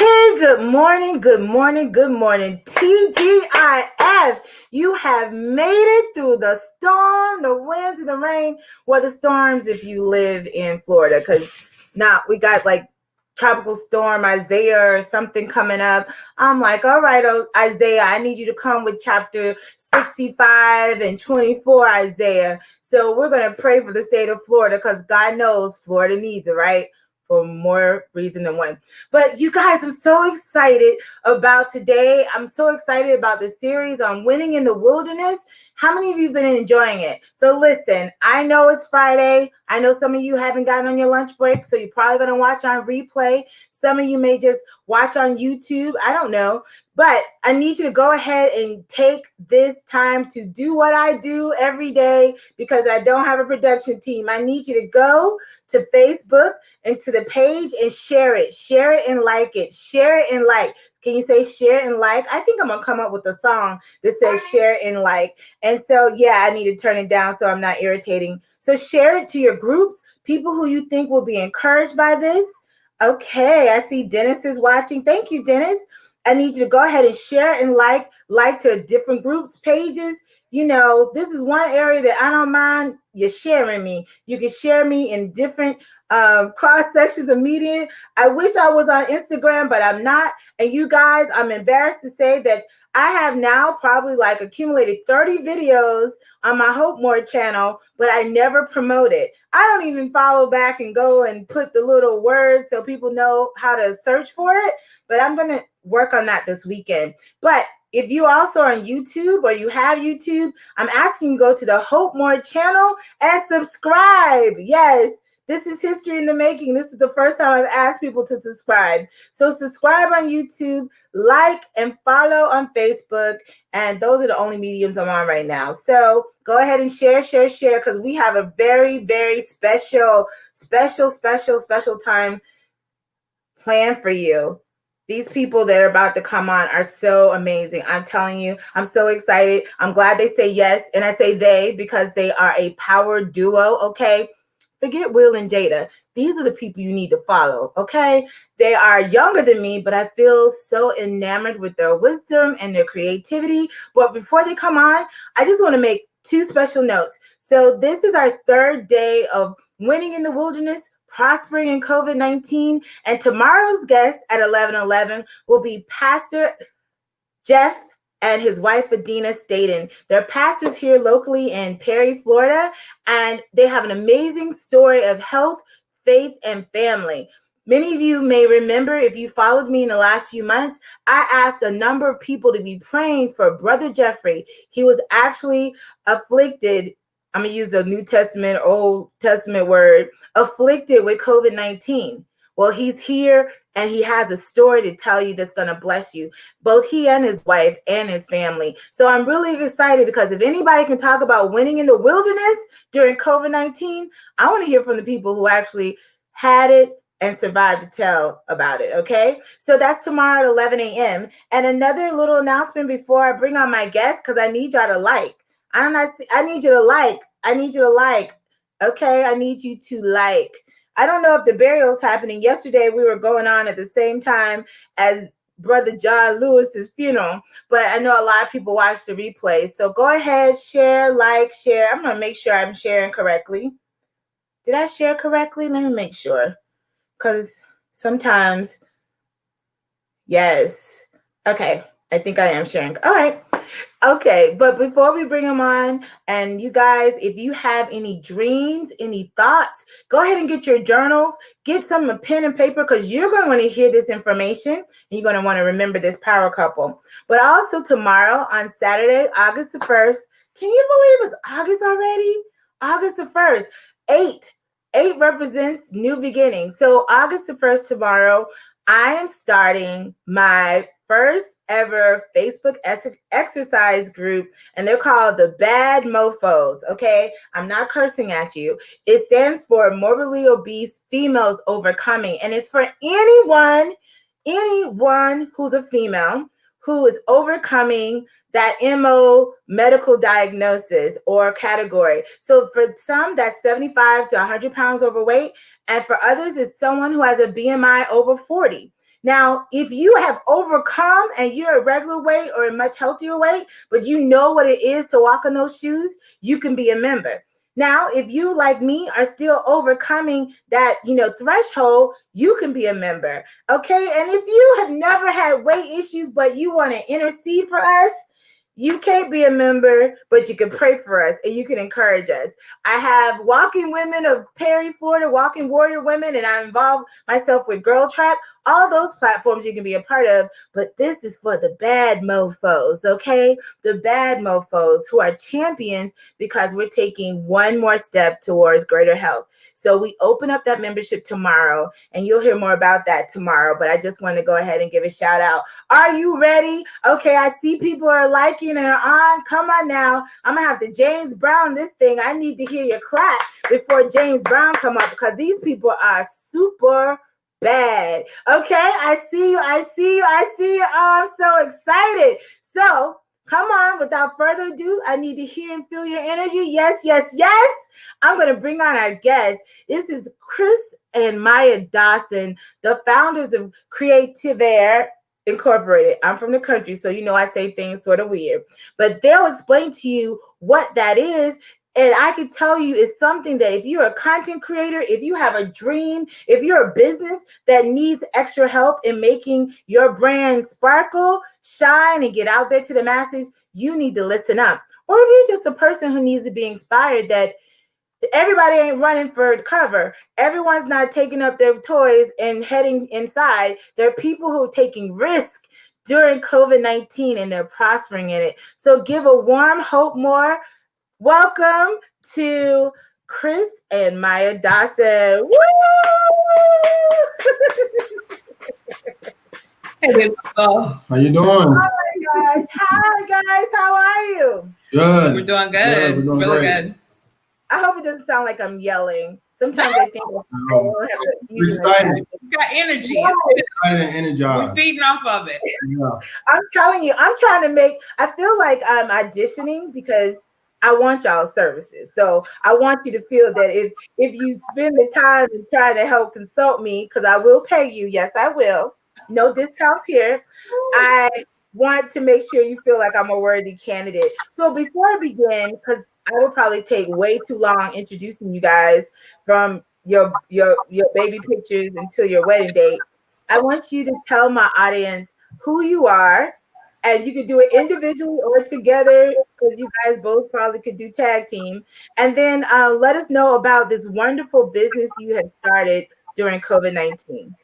Hey, good morning, good morning, good morning. TGIF, you have made it through the storm, the winds, and the rain. Well, the storms if you live in Florida, because now we got like tropical storm Isaiah or something coming up. I'm like, all right, Isaiah, I need you to come with chapter 65 and 24, Isaiah. So we're going to pray for the state of Florida because God knows Florida needs it, right? For more reason than one. But you guys, I'm so excited about today. I'm so excited about the series on winning in the wilderness. How many of you have been enjoying it? So listen, I know it's Friday. I know some of you haven't gotten on your lunch break, so you're probably going to watch on replay. Some of you may just watch on YouTube. I don't know. But I need you to go ahead and take this time to do what I do every day because I don't have a production team. I need you to go to Facebook and to the page and share it. Share it and like it. Share it and like. Can you say share and like? I think I'm going to come up with a song that says share and like. And so, yeah, I need to turn it down so I'm not irritating. So share it to your groups, people who you think will be encouraged by this. Okay, I see Dennis is watching. Thank you, Dennis. I need you to go ahead and share and like to different groups, pages. You know, this is one area that I don't mind you sharing me. You can share me in different cross sections of media. I wish I was on Instagram, but I'm not. And you guys, I'm embarrassed to say that I have now probably like accumulated 30 videos on my Hope More channel, but I never promote it. I don't even follow back and go and put the little words so people know how to search for it. But I'm going to work on that this weekend. But if you also are on YouTube or you have YouTube, I'm asking you to go to the Hope More channel and subscribe. Yes, this is history in the making. This is the first time I've asked people to subscribe. So subscribe on YouTube, like and follow on Facebook. And those are the only mediums I'm on right now. So go ahead and share, because we have a very, very special time planned for you. These people that are about to come on are so amazing. I'm telling you, I'm so excited. I'm glad they say yes. And I say they because they are a power duo, okay? Forget Will and Jada. These are the people you need to follow, okay? They are younger than me, but I feel so enamored with their wisdom and their creativity. But before they come on, I just want to make two special notes. So this is our third day of winning in the wilderness, prospering in COVID-19. And tomorrow's guest at 11:11 will be Pastor Jeff and his wife, Adina Staten. They're pastors here locally in Perry, Florida, and they have an amazing story of health, faith, and family. Many of you may remember, if you followed me in the last few months, I asked a number of people to be praying for Brother Jeffrey. He was actually afflicted. I'm going to use the New Testament, Old Testament word, afflicted with COVID-19. Well, he's here and he has a story to tell you that's going to bless you, both he and his wife and his family. So I'm really excited because if anybody can talk about winning in the wilderness during COVID-19, I want to hear from the people who actually had it and survived to tell about it, okay? So that's tomorrow at 11 a.m. And another little announcement before I bring on my guest, because I need y'all to like. I need you to like. I need you to like. Okay, I need you to like. I don't know if the burial's happening. Yesterday, we were going on at the same time as Brother John Lewis's funeral, but I know a lot of people watch the replay. So go ahead, share, like, share. I'm going to make sure I'm sharing correctly. Did I share correctly? Let me make sure. Because sometimes, yes. Okay, I think I am sharing. All right. Okay, but before we bring them on, and you guys, if you have any dreams, any thoughts, go ahead and get your journals, get some pen and paper, because you're going to want to hear this information, and you're going to want to remember this power couple. But also tomorrow on Saturday, August the 1st, can you believe it's August already? August the 1st, 8 represents new beginnings. So August the 1st tomorrow, I am starting my first ever Facebook exercise group, and they're called the Bad Mofos, okay? I'm not cursing at you. It stands for Morbidly Obese Females Overcoming, and it's for anyone who's a female who is overcoming that MO medical diagnosis or category. So for some, that's 75 to 100 pounds overweight, and for others, it's someone who has a BMI over 40. Now, if you have overcome and you're a regular weight or a much healthier weight, but you know what it is to walk in those shoes, you can be a member. Now, if you, like me, are still overcoming that, threshold, you can be a member. Okay. And if you have never had weight issues, but you want to intercede for us, you can't be a member, but you can pray for us and you can encourage us. I have Walking Women of Perry, Florida, Walking Warrior Women, and I involve myself with Girl Trap. All those platforms you can be a part of, but this is for the bad mofos, okay? The bad mofos who are champions because we're taking one more step towards greater health. So we open up that membership tomorrow, and you'll hear more about that tomorrow, but I just want to go ahead and give a shout out. Are you ready? Okay, I see people are liking and are on. Come on now. I'm gonna have to James Brown this thing. I need to hear your clap before James Brown come up because these people are super bad. Okay, I see you. Oh, I'm so excited. So come on, without further ado, I need to hear and feel your energy. Yes. I'm gonna bring on our guest. This is Chris and Maya Dawson, the founders of Creativaire Incorporated. I'm from the country, so I say things sort of weird, but they'll explain to you what that is. And I can tell you it's something that if you're a content creator, if you have a dream, if you're a business that needs extra help in making your brand sparkle, shine, and get out there to the masses, you need to listen up. Or if you're just a person who needs to be inspired that everybody ain't running for cover. Everyone's not taking up their toys and heading inside. There are people who are taking risks during COVID-19 and they're prospering in it. So give a warm hope more. Welcome to Chris and Maya Dawson. Woo! Hey, how you doing? Oh my gosh. Hi guys, how are you? Good. We're doing good. Yeah, we're doing really great. good. I hope it doesn't sound like I'm yelling. Sometimes I think I don't have to We're excited. You got energy. Yeah. Excited and energized. We're feeding off of it. Yeah. I'm telling you, I feel like I'm auditioning because I want y'all's services. So I want you to feel that if you spend the time and try to help consult me, because I will pay you. Yes, I will. No discounts here. I want to make sure you feel like I'm a worthy candidate. So before I begin, because I will probably take way too long introducing you guys from your baby pictures until your wedding date, I want you to tell my audience who you are, and you could do it individually or together because you guys both probably could do tag team. And then let us know about this wonderful business you have started during COVID-19.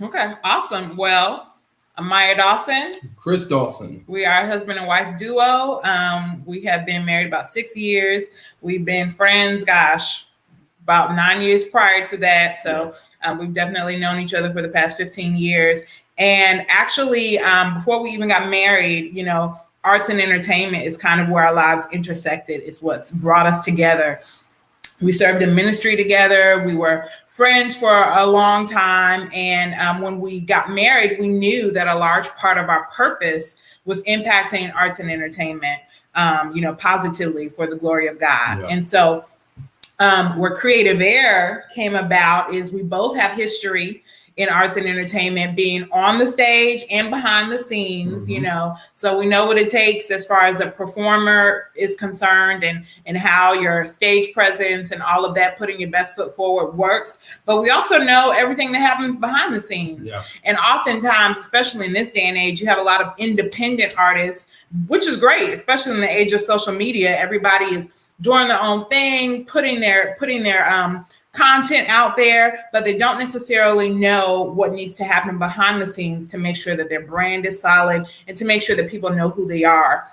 Okay, awesome. Well, I'm Maya Dawson. Chris Dawson. We are a husband and wife duo. We have been married about 6 years. We've been friends, about 9 years prior to that. So we've definitely known each other for the past 15 years. And actually, before we even got married, arts and entertainment is kind of where our lives intersected. It's what's brought us together. We served in ministry together. We were friends for a long time. And when we got married, we knew that a large part of our purpose was impacting arts and entertainment, positively for the glory of God. Yeah. And so where Creativaire came about is we both have history in arts and entertainment, being on the stage and behind the scenes, so we know what it takes as far as a performer is concerned and how your stage presence and all of that, putting your best foot forward works. But we also know everything that happens behind the scenes. Yeah. And oftentimes, especially in this day and age, you have a lot of independent artists, which is great, especially in the age of social media. Everybody is doing their own thing, putting their content out there, but they don't necessarily know what needs to happen behind the scenes to make sure that their brand is solid and to make sure that people know who they are.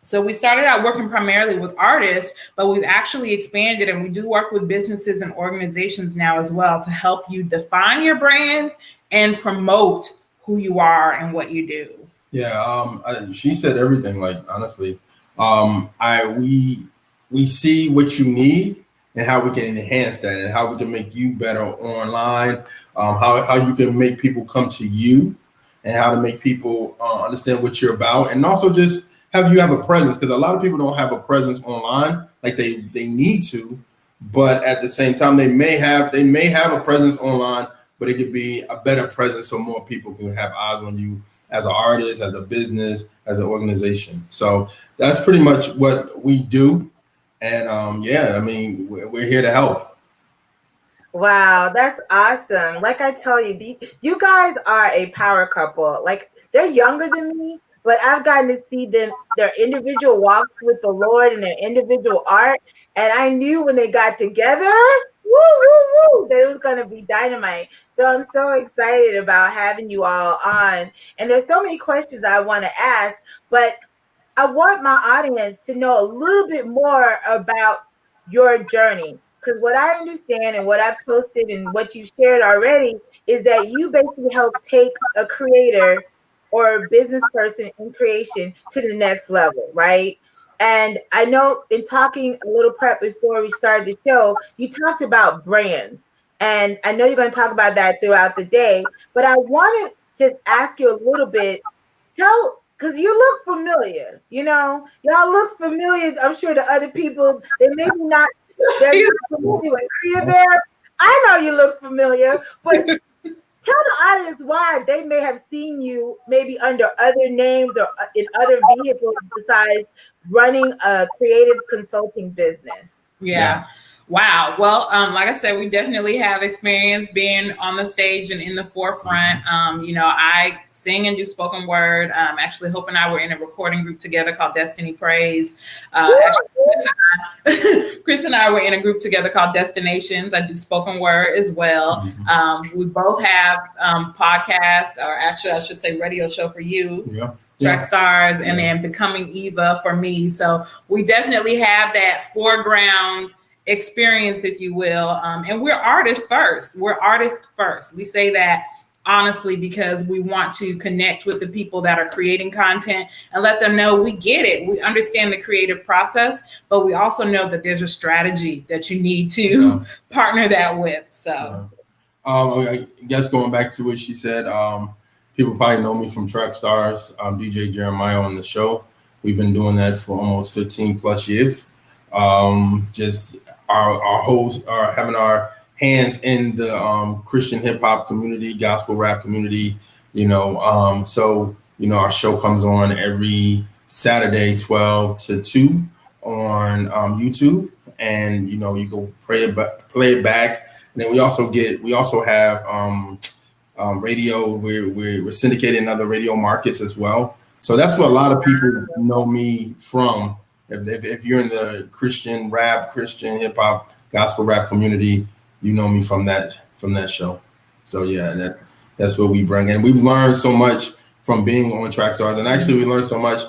So we started out working primarily with artists, but we've actually expanded and we do work with businesses and organizations now as well to help you define your brand and promote who you are and what you do. Yeah, she said everything. Like honestly, we see what you need and how we can enhance that and how we can make you better online, how you can make people come to you and how to make people understand what you're about, and also just have you have a presence, because a lot of people don't have a presence online like they need to, but at the same time they may have a presence online, but it could be a better presence so more people can have eyes on you as an artist, as a business, as an organization. So that's pretty much what we do. And yeah, I mean, we're here to help. Wow, that's awesome. Like I tell you, you guys are a power couple. Like they're younger than me, but I've gotten to see them their individual walks with the Lord and their individual art. And I knew when they got together, that it was gonna be dynamite. So I'm so excited about having you all on. And there's so many questions I want to ask, but I want my audience to know a little bit more about your journey. Because what I understand and what I've posted and what you shared already is that you basically help take a creator or a business person in creation to the next level, right? And I know in talking a little prep before we started the show, you talked about brands. And I know you're going to talk about that throughout the day, but I want to just ask you a little bit. Tell, because you look familiar, y'all look familiar. I'm sure to other people, they're not familiar with Creativaire. I know you look familiar, but tell the audience why they may have seen you maybe under other names or in other vehicles besides running a creative consulting business. Yeah. Wow. Well, like I said, we definitely have experience being on the stage and in the forefront. I sing and do spoken word. Actually, Hope and I were in a recording group together called Destiny Praise. Chris and I were in a group together called Destinations. I do spoken word as well. We both have podcasts, or actually, I should say, radio show for you. Yeah. Track Stars, and then Becoming Eva for me. So we definitely have that foreground experience, if you will. And we're artists first. We're artists first. We say that honestly because we want to connect with the people that are creating content and let them know we get it. We understand the creative process, but we also know that there's a strategy that you need to partner that with. So I guess going back to what she said, people probably know me from Track Stars, DJ Jeremiah on the show. We've been doing that for almost 15 plus years. Just our hosts are having our hands in the Christian hip hop community, gospel rap community, our show comes on every Saturday, 12 to 2 on YouTube, and you go play it back. And then we also have radio. We're syndicated in other radio markets as well. So that's what a lot of people know me from. If you're in the Christian rap, Christian hip hop, gospel rap community, you know me from that show. So yeah, that's what we bring. And we've learned so much from being on Track Stars, and actually we learned so much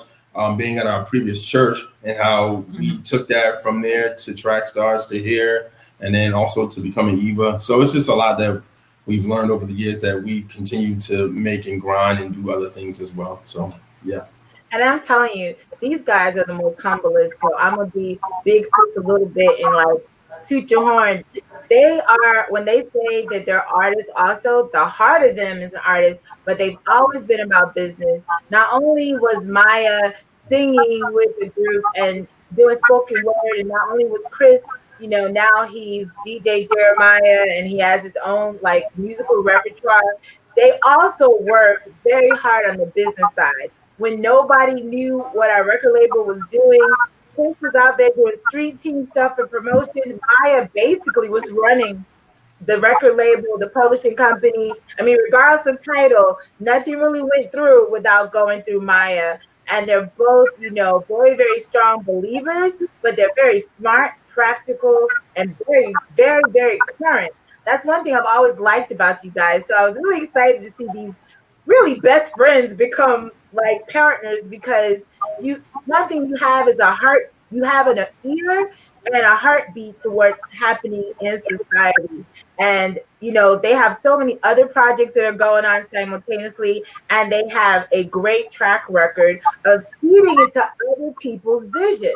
being at our previous church and how we took that from there to Track Stars to here, and then also to Becoming Eva. So it's just a lot that we've learned over the years that we continue to make and grind and do other things as well. So yeah. And I'm telling you, these guys are the most humblest. So I'm gonna be big sis a little bit and like toot your horn. They are, when they say that they're artists, also the heart of them is an artist, but they've always been about business. Not only was Maya singing with the group and doing spoken word, and not only was Chris, now he's DJ Jeremiah and he has his own like musical repertoire. They also work very hard on the business side. When nobody knew what our record label was doing, Chris was out there doing street team stuff and promotion. Maya basically was running the record label, the publishing company. I mean, regardless of title, nothing really went through without going through Maya. And they're both, very, very strong believers, but they're very smart, practical, and very, very, very current. That's one thing I've always liked about you guys. So I was really excited to see these really best friends become like partners, because one thing you have is a heart, you have an ear and a heartbeat to what's happening in society. And they have so many other projects that are going on simultaneously, and they have a great track record of feeding into other people's vision.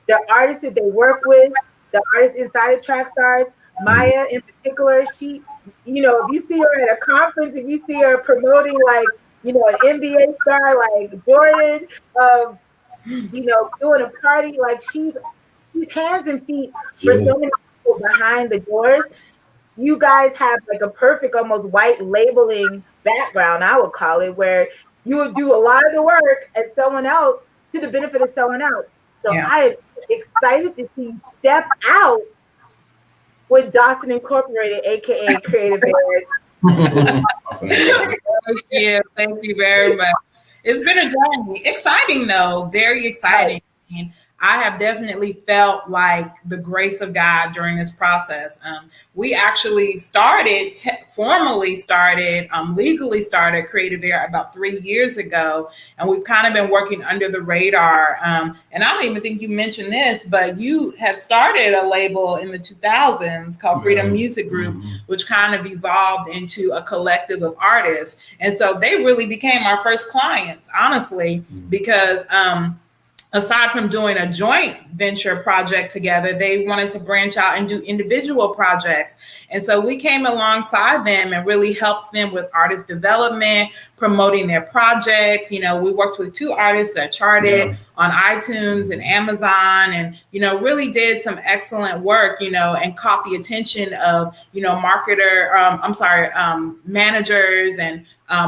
The artists that they work with, the artists inside of Track Stars, Maya in particular, she, if you see her at a conference, if you see her promoting like, an NBA star like Jordan, doing a party, like she's hands and feet for so many people behind the doors. you guys have like a perfect, almost white labeling background, I would call it, where you would do a lot of the work as someone else to the benefit of someone else. So Yeah. I am excited to see you step out with Dawson Incorporated, aka Creativaire. Awesome. Thank you very much. It's been a journey. Exciting though, very exciting. I mean, I have definitely felt like the grace of God during this process. We actually formally started, legally started Creativaire about 3 years ago, and we've kind of been working under the radar. And I don't even think you mentioned this, but you had started a label in the 2000s called Freedom Music Group, which kind of evolved into a collective of artists. And so they really became our first clients, honestly, because aside from doing a joint venture project together, they wanted to branch out and do individual projects. And so we came alongside them and really helped them with artist development, promoting their projects. You know, we worked with 2 artists that charted on iTunes and Amazon, and, you know, really did some excellent work, you know, and caught the attention of, you know, managers and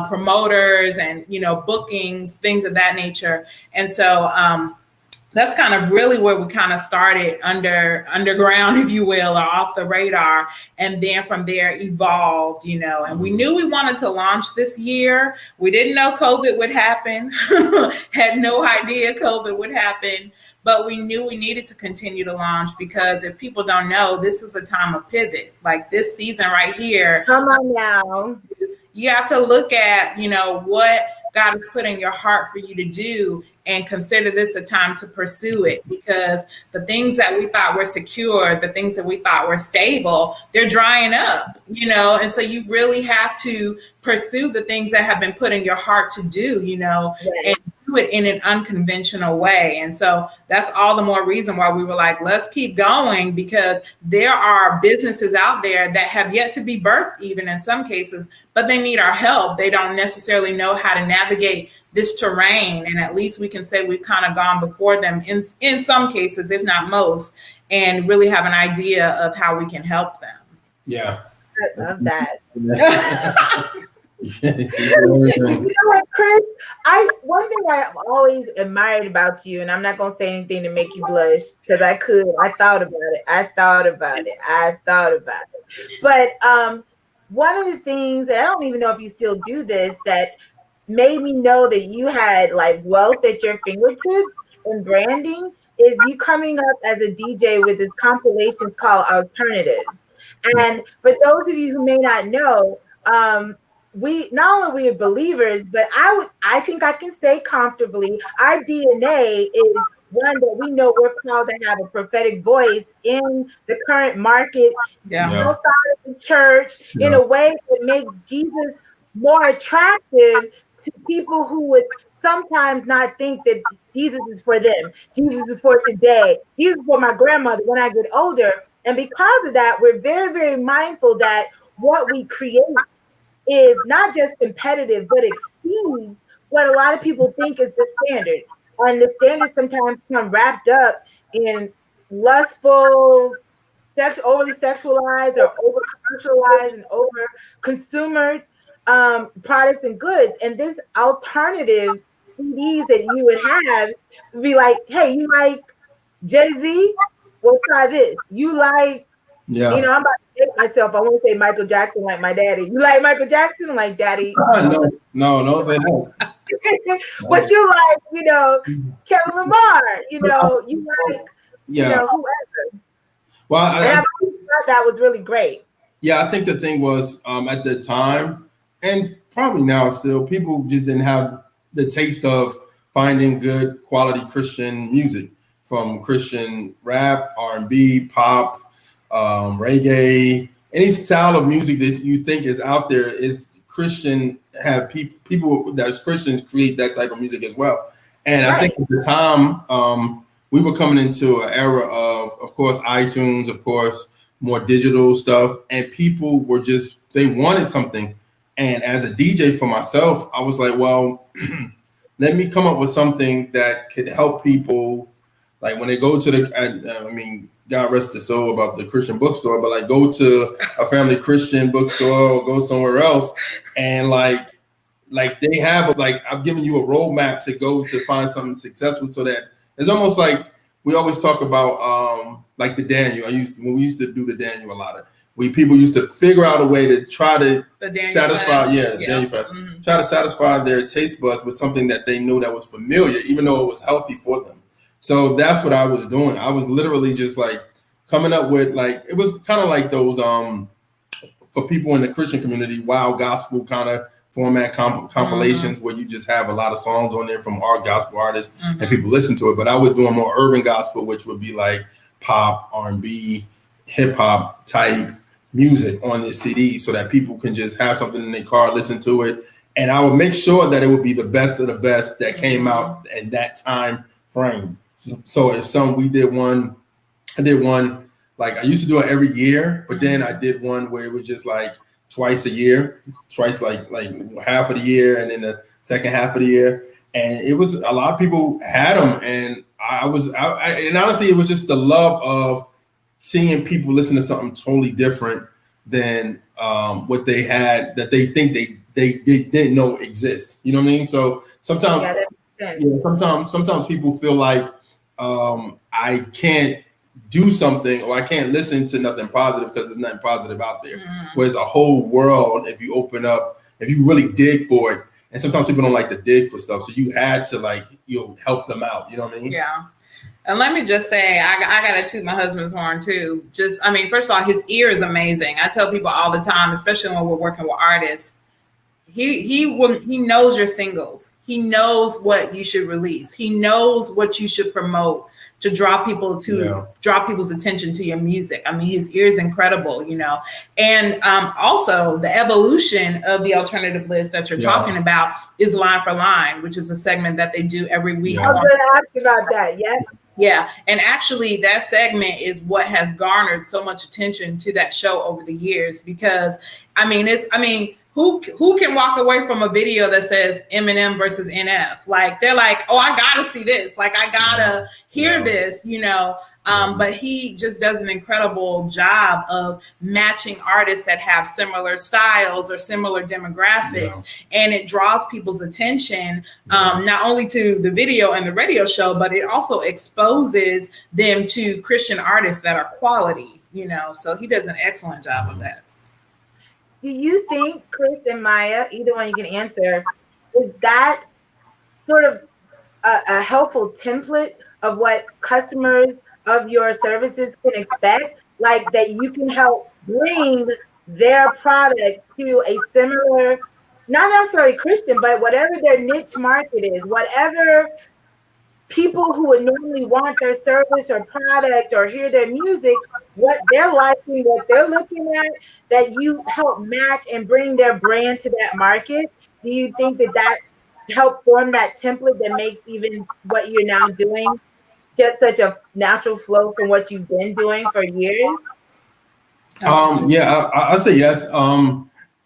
promoters and, you know, bookings, things of that nature. And so that's kind of really where we kind of started underground, if you will, or off the radar. And then from there evolved, you know, and we knew we wanted to launch this year. We didn't know COVID would happen, had no idea COVID would happen, but we knew we needed to continue to launch because if people don't know, this is a time of pivot. Like this season right here. Come on now. You have to look at, you know, what God has put in your heart for you to do and consider this a time to pursue it, because the things that we thought were secure, the things that we thought were stable, they're drying up, you know, and so you really have to pursue the things that have been put in your heart to do, you know, and do it in an unconventional way. And so that's all the more reason why we were like, let's keep going, because there are businesses out there that have yet to be birthed, even in some cases, but they need our help. They don't necessarily know how to navigate this terrain, and at least we can say we've kind of gone before them in some cases, if not most, and really have an idea of how we can help them. Yeah, I love that. You know what, Chris? One thing I've always admired about you, and I'm not gonna say anything to make you blush because I could. I thought about it. But one of the things that I don't even know if you still do this that made me know that you had like wealth at your fingertips in branding is you coming up as a DJ with this compilation called Alternatives. And for those of you who may not know, we not only are believers, but I think I can say comfortably our DNA is one that we know we're called to have a prophetic voice in the current market, outside of the church, in a way that makes Jesus more attractive to people who would sometimes not think that Jesus is for them. Jesus is for today. Jesus is for my grandmother when I get older. And because of that, we're very, very mindful that what we create is not just competitive, but exceeds what a lot of people think is the standard. And the standards sometimes become wrapped up in lustful, overly sexualized or over commercialized and over consumer products and goods. And this alternative CDs that you would have would be like, hey, you like Jay-Z? Well, try this. You like, you know, I'm about to date myself. I want to say Michael Jackson like my daddy. You like Michael Jackson like daddy? No, say no. But you like, you know, Kevin Lamar, you know, you like, you know, whoever. Well, I thought that was really great. Yeah, I think the thing was at the time, and probably now still, people just didn't have the taste of finding good quality Christian music, from Christian rap, R&B, pop, reggae, any style of music that you think is out there is Christian. Have people that's Christians create that type of music as well. And I think at the time, we were coming into an era of course, iTunes, of course, more digital stuff, and people were they wanted something. And as a DJ for myself, I was like, well, let me come up with something that could help people. Like when they go to God rest his soul, about the Christian bookstore, but like go to a family Christian bookstore or go somewhere else, and like they have like I'm giving you a roadmap to go to find something successful. So that it's almost like we always talk about like the Daniel. When we used to do the Daniel a lot of people used to figure out a way to try to satisfy Daniel fast, try to satisfy their taste buds with something that they knew that was familiar, even though it was healthy for them. So that's what I was doing. I was literally just like coming up with like, it was kind of like those for people in the Christian community, wild gospel kind of format compilations where you just have a lot of songs on there from our gospel artists and people listen to it. But I was doing more urban gospel, which would be like pop, R&B, hip hop type music on this CD, so that people can just have something in their car, listen to it. And I would make sure that it would be the best of the best that came out in that time frame. So if I did one, like I used to do it every year, but then I did one where it was just like twice a year, twice like half of the year, and then the second half of the year. And it was a lot of people had them, and and honestly, it was just the love of seeing people listen to something totally different than what they had, that they think they didn't know exists. You know what I mean? So sometimes, sometimes people feel like I can't do something, or I can't listen to nothing positive because there's nothing positive out there. Whereas a whole world, if you open up, if you really dig for it, and sometimes people don't like to dig for stuff, so you had to like help them out. You know what I mean? Yeah. And let me just say, I gotta toot my husband's horn too. First of all, his ear is amazing. I tell people all the time, especially when we're working with artists, he knows your singles. He knows what you should release. He knows what you should promote to draw people's attention to your music. I mean, his ear is incredible, And also the evolution of the alternative list that you're talking about is Line for Line, which is a segment that they do every week. I was going to ask about that. Yes. Yeah. And actually that segment is what has garnered so much attention to that show over the years, because who can walk away from a video that says Eminem versus NF? Like, they're like, oh, I gotta see this. Like, I gotta hear this, But he just does an incredible job of matching artists that have similar styles or similar demographics. And it draws people's attention, not only to the video and the radio show, but it also exposes them to Christian artists that are quality, So he does an excellent job with that. Do you think, Chris and Maya, either one you can answer, is that sort of a helpful template of what customers of your services can expect? Like that you can help bring their product to a similar, not necessarily Christian, but whatever their niche market is, whatever people who would normally want their service or product or hear their music, what they're liking, what they're looking at, that you help match and bring their brand to that market. Do you think that help form that template that makes even what you're now doing just such a natural flow from what you've been doing for years? I say yes.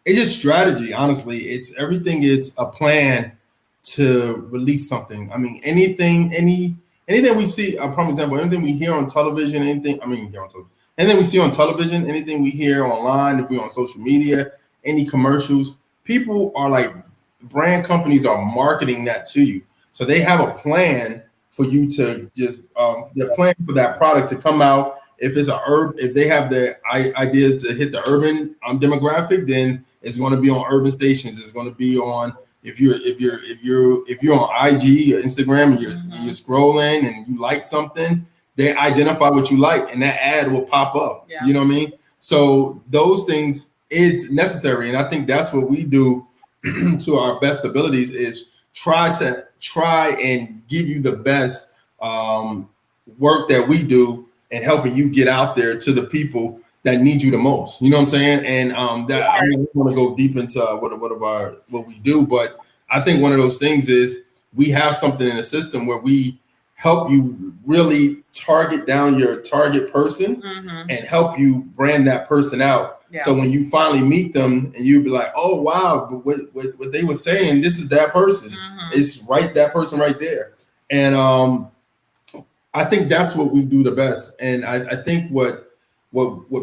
It's just strategy, honestly. It's everything. It's a plan to release something. I mean, anything we see, a prime example, anything we hear on television, anything we see on television, anything we hear online, if we're on social media, any commercials, people are like, brand companies are marketing that to you. So they have a plan for you to just, the plan for that product to come out. If they have the ideas to hit the urban demographic, then it's going to be on urban stations. It's going to be on, if you're on IG or Instagram and you're scrolling and you like something, they identify what you like and that ad will pop up. Yeah. You know what I mean? So those things is necessary. And I think that's what we do to our best abilities, is try and give you the best work that we do and helping you get out there to the people that need you the most. You know what I'm saying? And I don't want to go deep into what we do, but I think one of those things is we have something in the system where we help you really target down your target person and help you brand that person out. Yeah. So when you finally meet them and you be like, oh wow, what they were saying, this is that person. It's that person right there. And I think that's what we do the best. And I think what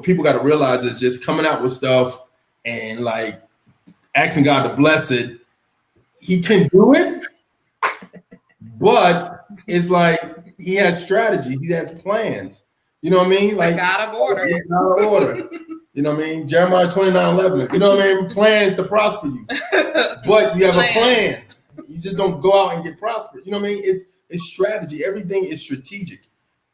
people got to realize is just coming out with stuff and like asking God to bless it. He can do it, but it's like he has strategy, he has plans. You know what I mean? Like out of order. Out of order. You know what I mean? Jeremiah 29:11. You know what I mean? Plans to prosper you. But you have a plan. You just don't go out and get prospered. You know what I mean? It's strategy. Everything is strategic.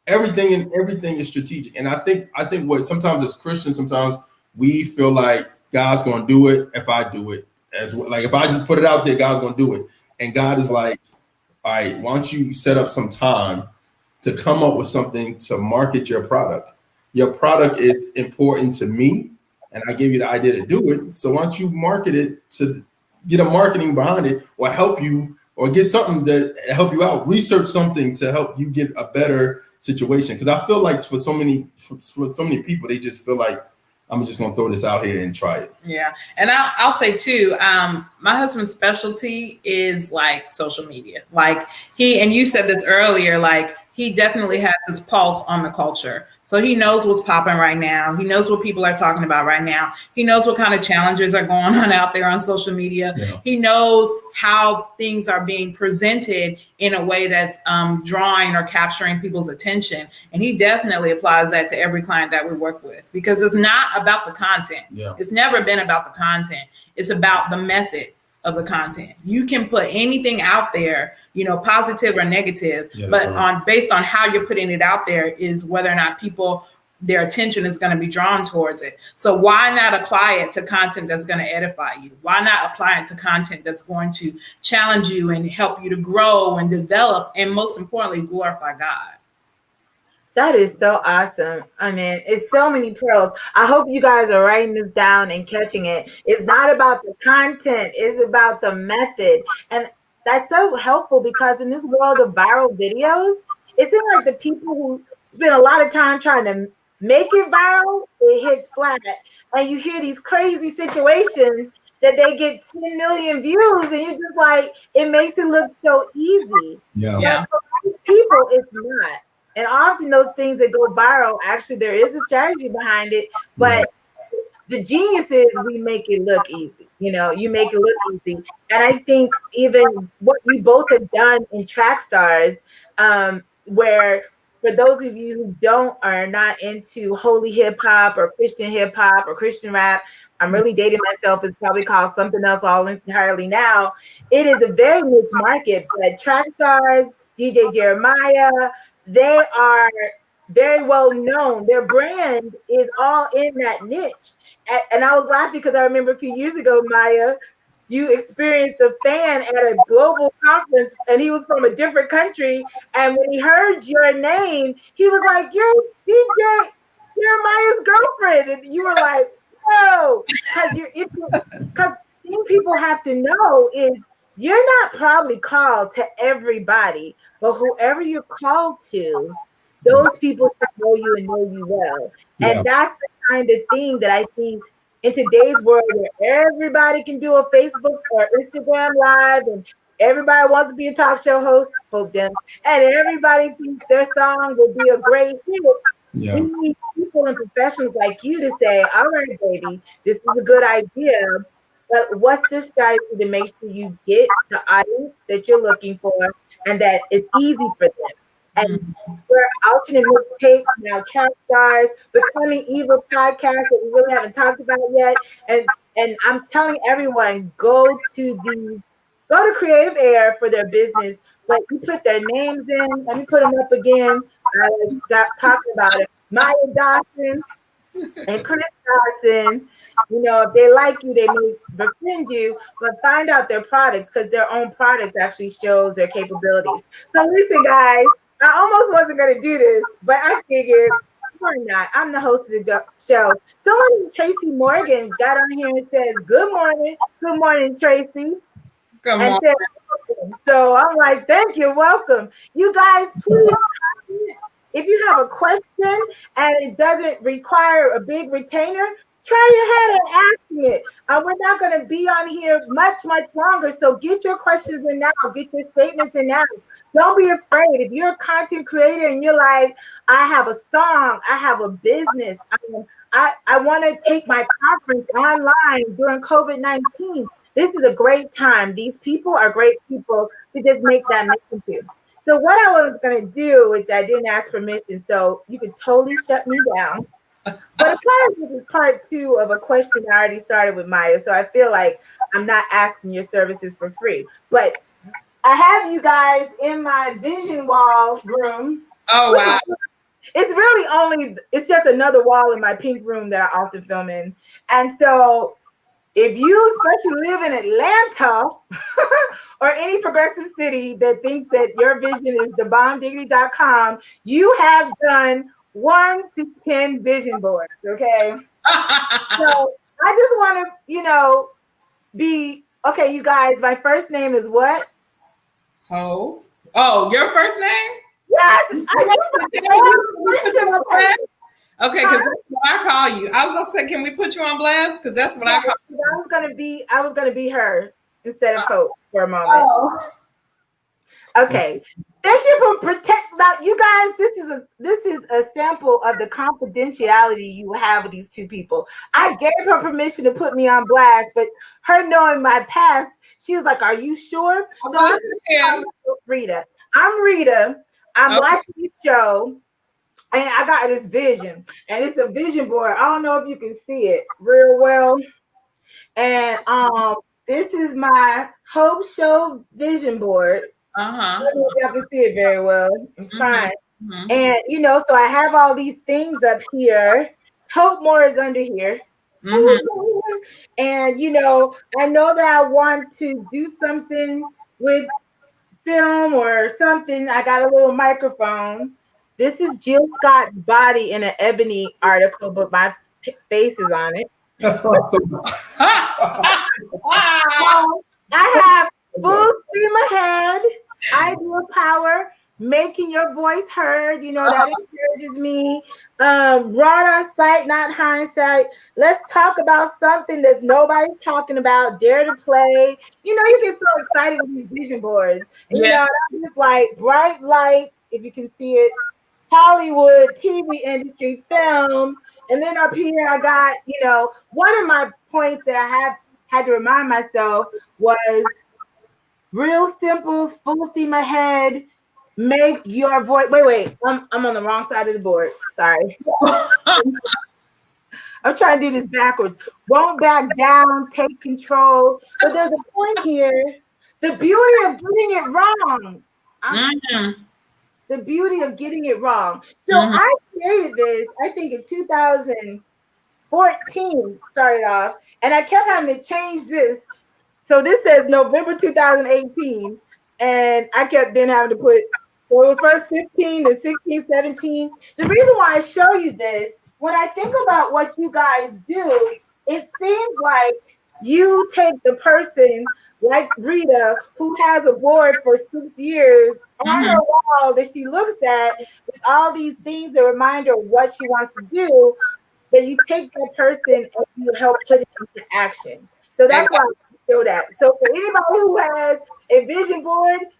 Everything is strategic. And I think what sometimes as Christians, sometimes we feel like God's gonna do it if I do it. As like if I just put it out there, God's gonna do it. And God is like, all right, why don't you set up some time to come up with something to market your product? Your product is important to me, and I gave you the idea to do it. So why don't you market it to get a marketing behind it, or help you, or get something that help you out. Research something to help you get a better situation. Because I feel like for so many people, they just feel like I'm just gonna throw this out here and try it. Yeah, and I'll say too, my husband's specialty is like social media. Like and you said this earlier, like he definitely has his pulse on the culture. So he knows what's popping right now. He knows what people are talking about right now. He knows what kind of challenges are going on out there on social media. Yeah. He knows how things are being presented in a way that's drawing or capturing people's attention. And he definitely applies that to every client that we work with, because it's not about the content. Yeah. It's never been about the content. It's about the method of the content. You can put anything out there, positive or negative, but based on how you're putting it out there is whether or not their attention is going to be drawn towards it. So why not apply it to content that's going to edify you? Why not apply it to content that's going to challenge you and help you to grow and develop, and most importantly, glorify God? That is so awesome. I mean, it's so many pearls. I hope you guys are writing this down and catching it. It's not about the content, it's about the method. And that's so helpful, because in this world of viral videos, it seems like the people who spend a lot of time trying to make it viral, it hits flat. And you hear these crazy situations that they get 10 million views, and you're just like, it makes it look so easy. Yeah. But for people, it's not. And often those things that go viral, actually, there is a strategy behind it. But the genius is we make it look easy. You make it look easy. And I think even what we both have done in Track Stars, where for those of you who are not into holy hip hop or Christian rap, I'm really dating myself. It's probably called something else all entirely now. It is a very niche market, but Track Stars, DJ Jeremiah, they are very well known. Their brand is all in that niche. And I was laughing because I remember a few years ago, Maya, you experienced a fan at a global conference, and he was from a different country. And when he heard your name, he was like, "You're DJ, you're Maya's girlfriend." And you were like, "Whoa." Because thing people have to know is, you're not probably called to everybody, but whoever you're called to, those people should know you and know you well. And that's the kind of thing that I think in today's world, where everybody can do a Facebook or Instagram live, and everybody wants to be a talk show host, and everybody thinks their song will be a great hit. We need people and professionals like you to say, "All right, baby, this is a good idea, but what's the strategy to make sure you get the audience that you're looking for and that it's easy for them?" And we're alternate mixtapes now, Track Stars, Becoming Evil podcast that we really haven't talked about yet. And I'm telling everyone, go to Creativaire for their business, but you put their names in. Let me put them up again. Stop talking about it. Maya Dawson and Chris Dawson. If they like you, they may befriend you, but find out their products, because their own products actually show their capabilities. So listen, guys, I almost wasn't going to do this, but I figured, why not? I'm the host of the show. Someone, Tracy Morgan, got on here and says, "Good morning." Good morning, Tracy. Good morning. So I'm like, thank you, welcome. You guys, please, if you have a question and it doesn't require a big retainer, Try your hand at asking it. We're not going to be on here much longer. So get your questions in now. Get your statements in now. Don't be afraid. If you're a content creator and you're like, I have a song, I have a business, I want to take my conference online during COVID-19. This is a great time. These people are great people to just make that mission to. So what I was going to do, which I didn't ask permission, so you could totally shut me down. But a part of this is part 2 of a question I already started with Maya. So I feel like I'm not asking your services for free. But I have you guys in my vision wall room. Oh, wow. It's really it's just another wall in my pink room that I often film in. And so if you especially live in Atlanta or any progressive city that thinks that your vision is thebombdiggity.com, you have done 1 to 10 vision boards, okay? So I just want to, be, okay, you guys, my first name is what? Oh, your first name? Yes, Okay, because that's what I call you. I was gonna say, can we put you on blast? Because that's what I call you. I was gonna be her instead of Hope for a moment. Oh. Okay. Thank you for protecting. Now, you guys, this is a sample of the confidentiality you have with these 2 people. I gave her permission to put me on blast, but her knowing my past, she was like, "Are you sure?" So I'm Rita. I'm Rita. I'm watching this show, and I got this vision, and it's a vision board. I don't know if you can see it real well, and this is my Hope Show vision board. I don't know if y'all can see it very well. I'm trying. And so I have all these things up here. Hope More is under here. And I know that I want to do something with film or something. I got a little microphone. This is Jill Scott's body in an Ebony article, but my face is on it. That's what I'm I have full steam ahead. Ideal power, making your voice heard. That encourages me. Wrought on sight, not hindsight. Let's talk about something that's nobody's talking about. Dare to play. You get so excited with these vision boards. And I'm just like bright lights, if you can see it. Hollywood, TV industry, film. And then up here, I got, one of my points that I had to remind myself was real simple, full steam ahead. Make your voice. Wait. I'm on the wrong side of the board. Sorry. I'm trying to do this backwards. Won't back down, take control. But there's a point here. The beauty of getting it wrong. The beauty of getting it wrong. So I created this, I think in 2014 started off, and I kept having to change this. So this says November 2018, and I kept then having to put, so it was first 15, then 16, 17. The reason why I show you this, when I think about what you guys do, it seems like you take the person like Rita, who has a board for 6 years on her wall that she looks at with all these things that remind her of what she wants to do, that you take that person and you help put it into action. So that's why I show that. So for anybody who has a vision board,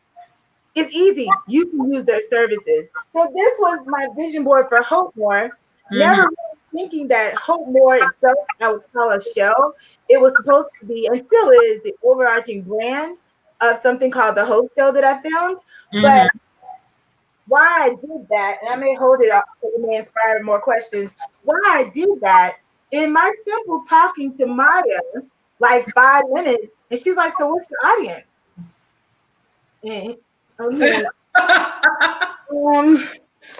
it's easy. You can use their services. So this was my vision board for Hope More. Never really thinking that Hope More itself, I would call a show. It was supposed to be, and still is, the overarching brand of something called the Hope Show that I filmed. But why I did that, and I may hold it up so it may inspire more questions. Why I did that, in my simple talking to Maya, like 5 minutes, and she's like, "So what's your audience?" And,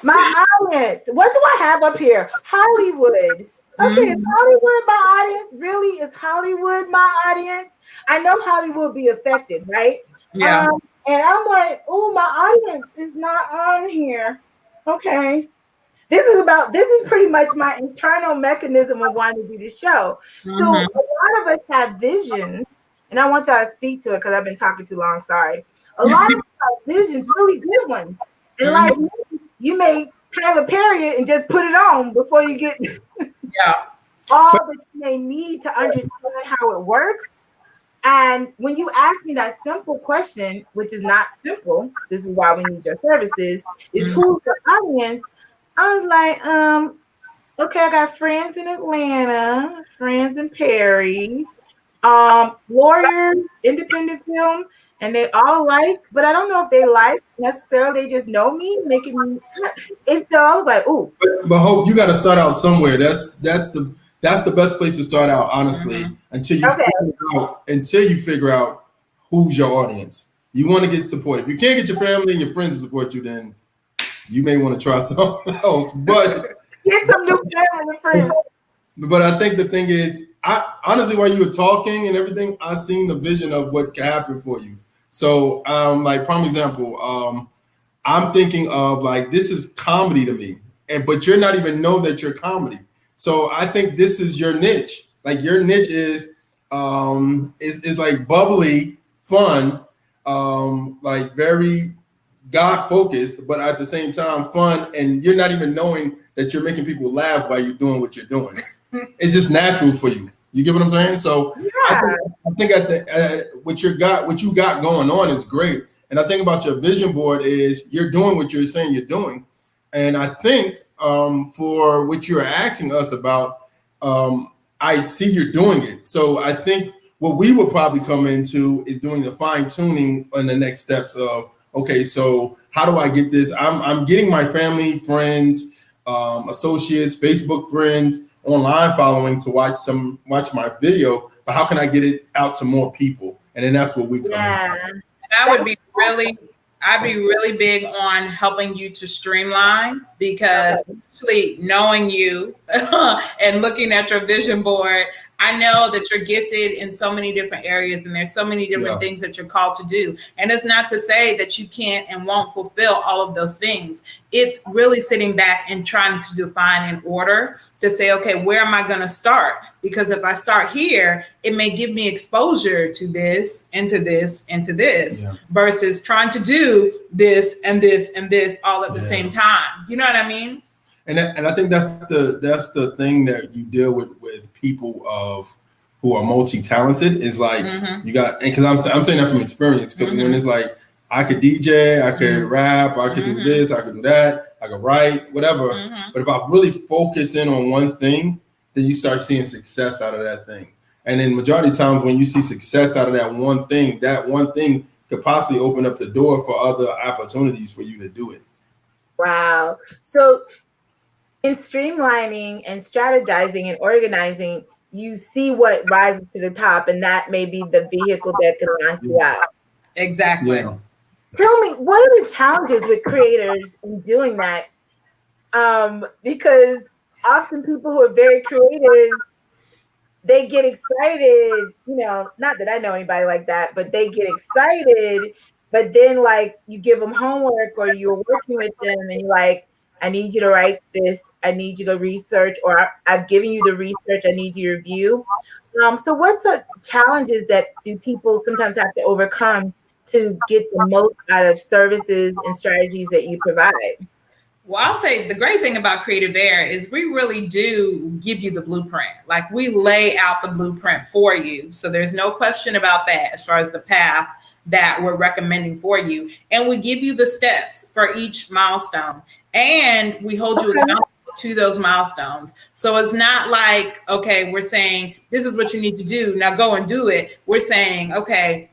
my audience. What do I have up here? Hollywood. Okay, is Hollywood my audience? Really? Is Hollywood my audience? I know Hollywood be affected, right? Yeah. And I'm like, oh, my audience is not on here. Okay. This is pretty much my internal mechanism of wanting to do this show. So a lot of us have vision, and I want y'all to speak to it because I've been talking too long. Sorry. A lot of us have visions, really good ones. And like you may have a period and just put it on before you get. Yeah. all that you may need to understand how it works. And when you ask me that simple question, which is not simple, this is why we need your services, is who's the audience? I was like, okay, I got friends in Atlanta, friends in Perry, lawyers, independent film, and they all like, but I don't know if they like necessarily, they just know me, making me. And so I was like, ooh. But Hope, you got to start out somewhere. That's the best place to start out, honestly. Until you figure out who's your audience. You want to get support. If you can't get your family and your friends to support you, then you may want to try something else. But get some new family and friends. But I think the thing is, I honestly, while you were talking and everything, I seen the vision of what can happen for you. So, like prime example, I'm thinking of like this is comedy to me, but you're not even know that you're comedy. So I think this is your niche. Like your niche is like bubbly, fun, like very God focused, but at the same time fun, and you're not even knowing that you're making people laugh while you're doing what you're doing. It's just natural for you. You get what I'm saying? So yeah. I think at the what you got going on is great. And I think about your vision board is you're doing what you're saying you're doing. And I think for what you're asking us about, I see you're doing it. So I think what we will probably come into is doing the fine tuning on the next steps of, okay, so how do I get this? I'm getting my family, friends, associates, Facebook friends, online following to watch my video, but how can I get it out to more people? And then that's what we come in. I'd be really big on helping you to streamline, because actually knowing you and looking at your vision board, I know that you're gifted in so many different areas, and there's so many different things that you're called to do. And it's not to say that you can't and won't fulfill all of those things. It's really sitting back and trying to define an order to say, okay, where am I going to start? Because if I start here, it may give me exposure to this and to this and to this, versus trying to do this and this and this all at the same time. You know what I mean? And I think that's the thing that you deal with people who are multi-talented is like you got, and because I'm saying that from experience, because when it's like I could DJ, I could rap, I could do this, I could do that, I could write, whatever. But if I really focus in on one thing, then you start seeing success out of that thing. And then majority of times when you see success out of that one thing could possibly open up the door for other opportunities for you to do it. Wow. So in streamlining and strategizing and organizing, you see what rises to the top, and that may be the vehicle that can launch you out. Exactly. Yeah. Tell me, what are the challenges with creators in doing that? Because often people who are very creative, they get excited, not that I know anybody like that, but they get excited, but then like you give them homework or you're working with them and you're like, I need you to write this. I need you to research, or I've given you the research. I need you to review. So what's the challenges that do people sometimes have to overcome to get the most out of services and strategies that you provide? Well, I'll say the great thing about Creativaire is we really do give you the blueprint. Like we lay out the blueprint for you. So there's no question about that as far as the path that we're recommending for you. And we give you the steps for each milestone. And we hold you accountable to those milestones. So it's not like, okay, we're saying this is what you need to do. Now go and do it. We're saying, okay,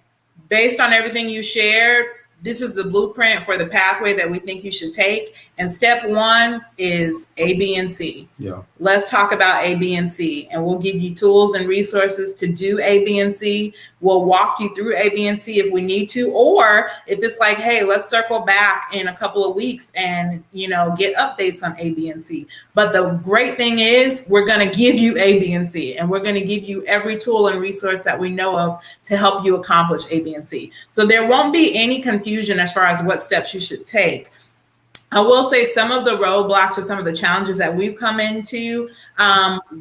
based on everything you shared, this is the blueprint for the pathway that we think you should take. And step one is A, B, and C. Yeah. Let's talk about A, B, and C. And we'll give you tools and resources to do A, B, and C. We'll walk you through A, B, and C if we need to. Or if it's like, hey, let's circle back in a couple of weeks and, get updates on A, B, and C. But the great thing is we're going to give you A, B, and C. And we're going to give you every tool and resource that we know of to help you accomplish A, B, and C. So there won't be any confusion as far as what steps you should take. I will say some of the roadblocks or some of the challenges that we've come into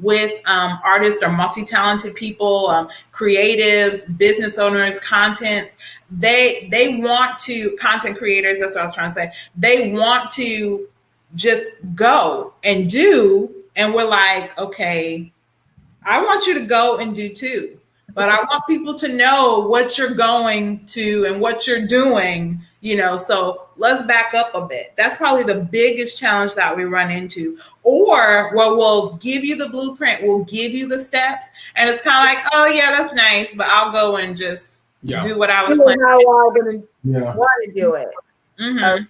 with artists or multi-talented people, creatives, business owners, content creators, that's what I was trying to say. They want to just go and do, and we're like, okay, I want you to go and do too. But I want people to know what you're going to and what you're doing, so let's back up a bit. That's probably the biggest challenge that we run into. Or, well, we'll give you the blueprint, we'll give you the steps, and it's kind of like, oh yeah, that's nice, but I'll go and just do what I was planning. How I'm going to want to do it. Mm-hmm. Okay.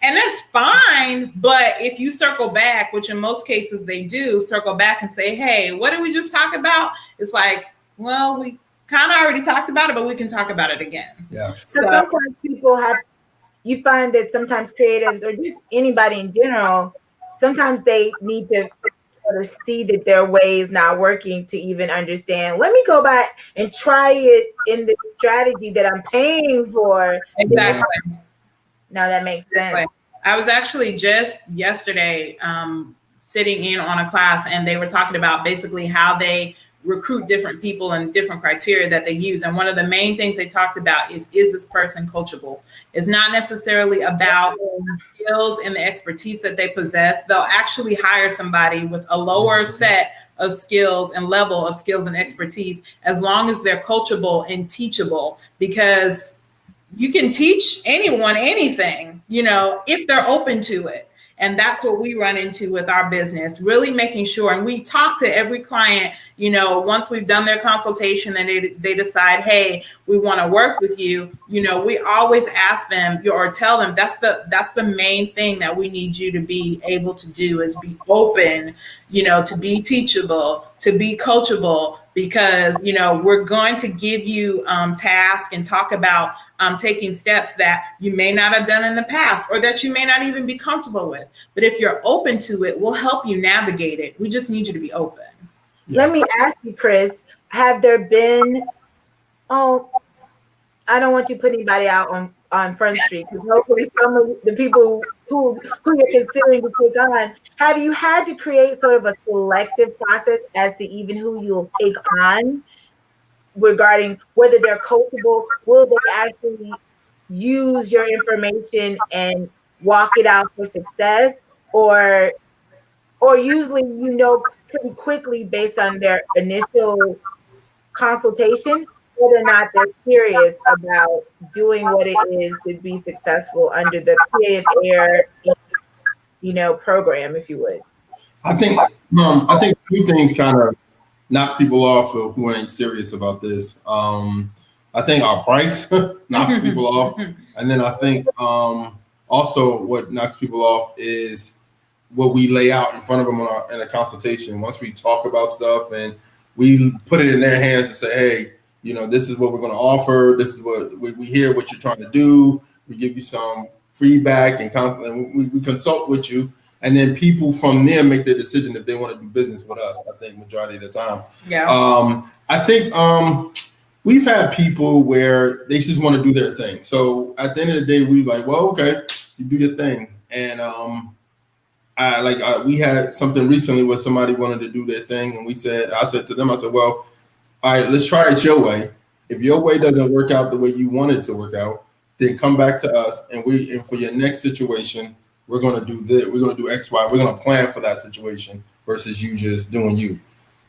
And that's fine, but if you circle back, which in most cases they do, circle back and say, hey, what did we just talk about? It's like, well, we kind of already talked about it, but we can talk about it again. Yeah. So sometimes people you find that sometimes creatives or just anybody in general, sometimes they need to sort of see that their way is not working to even understand. Let me go back and try it in the strategy that I'm paying for. Exactly. Now that makes sense. I was actually just yesterday sitting in on a class, and they were talking about basically how they recruit different people and different criteria that they use. And one of the main things they talked about is this person coachable? It's not necessarily about the skills and the expertise that they possess. They'll actually hire somebody with a lower set of skills and level of skills and expertise, as long as they're coachable and teachable, because you can teach anyone anything, if they're open to it. And that's what we run into with our business, really making sure. And we talk to every client, once we've done their consultation and they decide, hey, we want to work with you. We always ask them or tell them that's the main thing that we need you to be able to do, is be open, to be teachable, to be coachable, because, we're going to give you tasks and talk about taking steps that you may not have done in the past or that you may not even be comfortable with. But if you're open to it, we'll help you navigate it. We just need you to be open. Yeah. Let me ask you, Chris, have there been, I don't want you to put anybody out on Front Street, because hopefully some of the people who you're considering to take on, have you had to create sort of a selective process as to even who you'll take on regarding whether they're coachable? Will they actually use your information and walk it out for success? Or usually, pretty quickly based on their initial consultation, whether or not they're serious about doing what it is to be successful under the Creativaire, program, if you would. I think two things kind of knock people off who ain't serious about this. I think our price knocks people off, and then I think also what knocks people off is what we lay out in front of them in a consultation. Once we talk about stuff and we put it in their hands and say, hey, this is what we're going to offer. This is what we hear what you're trying to do. We give you some feedback and we consult with you. And then people from there make their decision if they want to do business with us, I think, majority of the time. Yeah. I think we've had people where they just want to do their thing. So at the end of the day, we like, well, okay, you do your thing. And we had something recently where somebody wanted to do their thing. And I said to them, well, all right, let's try it your way. If your way doesn't work out the way you want it to work out, then come back to us. And for your next situation, we're going to do this. We're going to do X, Y. We're going to plan for that situation versus you just doing you.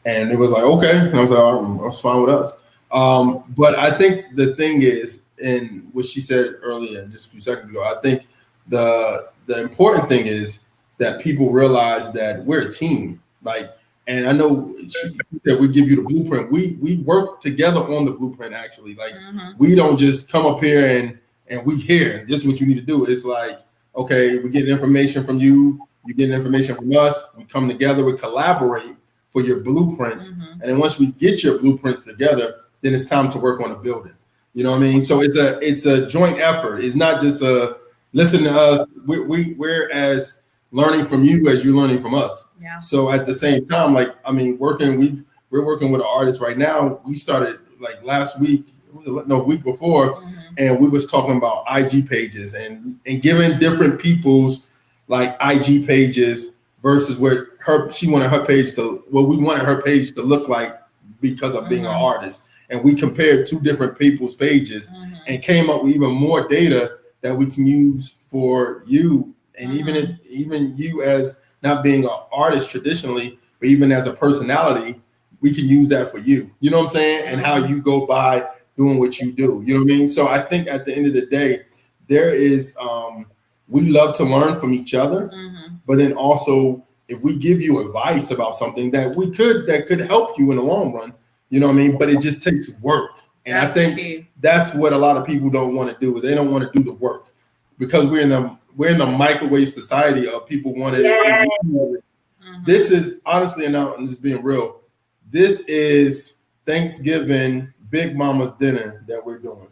And it was like, okay. And I was like, oh, that's fine with us. But I think the thing is, and what she said earlier, just a few seconds ago, I think the important thing is that people realize that we're a team. And I know she said we give you the blueprint. We work together on the blueprint, actually. We don't just come up here and we hear, this is what you need to do. It's like, okay, we get information from you, you get information from us, we come together, we collaborate for your blueprints. And then once we get your blueprints together, then it's time to work on the building. You know what I mean? So it's a joint effort. It's not just listen to us. We're as learning from you as you're learning from us. Yeah. So at the same time, we're working with an artist right now. We started last week, week before, and we was talking about IG pages and giving different people's IG pages versus what she wanted her page to, what we wanted her page to look like because of being an artist. And we compared two different people's pages and came up with even more data that we can use for you. And even you as not being an artist traditionally, but even as a personality, we can use that for you. You know what I'm saying? And how you go by doing what you do. You know what I mean? So I think at the end of the day, there is we love to learn from each other, but then also if we give you advice about something that could help you in the long run, you know what I mean? But it just takes work. And I think that's what a lot of people don't want to do. They don't want to do the work because we're in the microwave society of people wanting it. This is honestly, and just being real, this is Thanksgiving Big Mama's dinner that we're doing.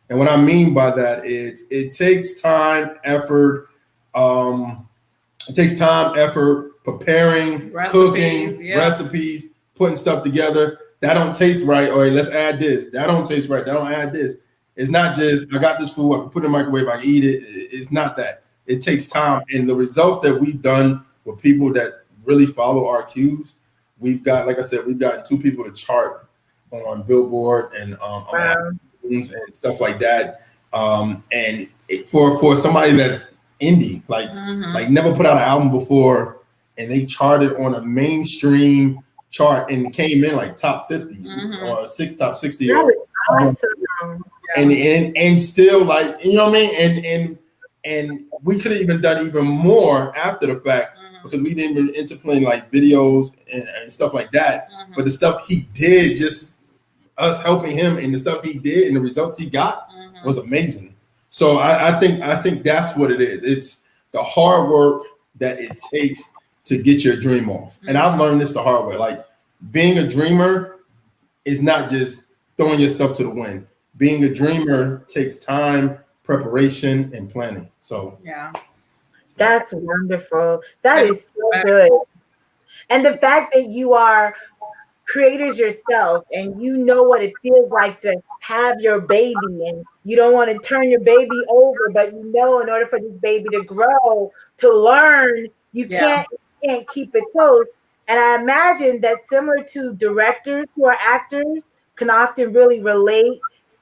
And what I mean by that is it takes time, effort. It takes time, effort, preparing, cooking, recipes, putting stuff together. That don't taste right. Or let's add this. That don't taste right. That don't add this. It's not just I got this food, I can put it in the microwave, I can eat it. It's not that. It takes time. And the results that we've done with people that really follow our cues, we've got, like I said, we've gotten 2 people to chart on Billboard and and stuff like that. And for somebody that's indie, like never put out an album before, and they charted on a mainstream chart and came in like top 50 or top 60. That was awesome. And still, like, you know what I mean? And we could have even done even more after the fact because we didn't even interplay like videos and stuff like that. But the stuff he did, just us helping him and the stuff he did and the results he got was amazing. So I think that's what it is. It's the hard work that it takes to get your dream off. And I've learned this the hard way. Like being a dreamer is not just throwing your stuff to the wind. Being a dreamer takes time, preparation, and planning. So yeah, that's wonderful. That is so good. And the fact that you are creators yourself and you know what it feels like to have your baby and you don't want to turn your baby over, but you know in order for this baby to grow, to learn, you can't keep it close. And I imagine that similar to directors who are actors can often really relate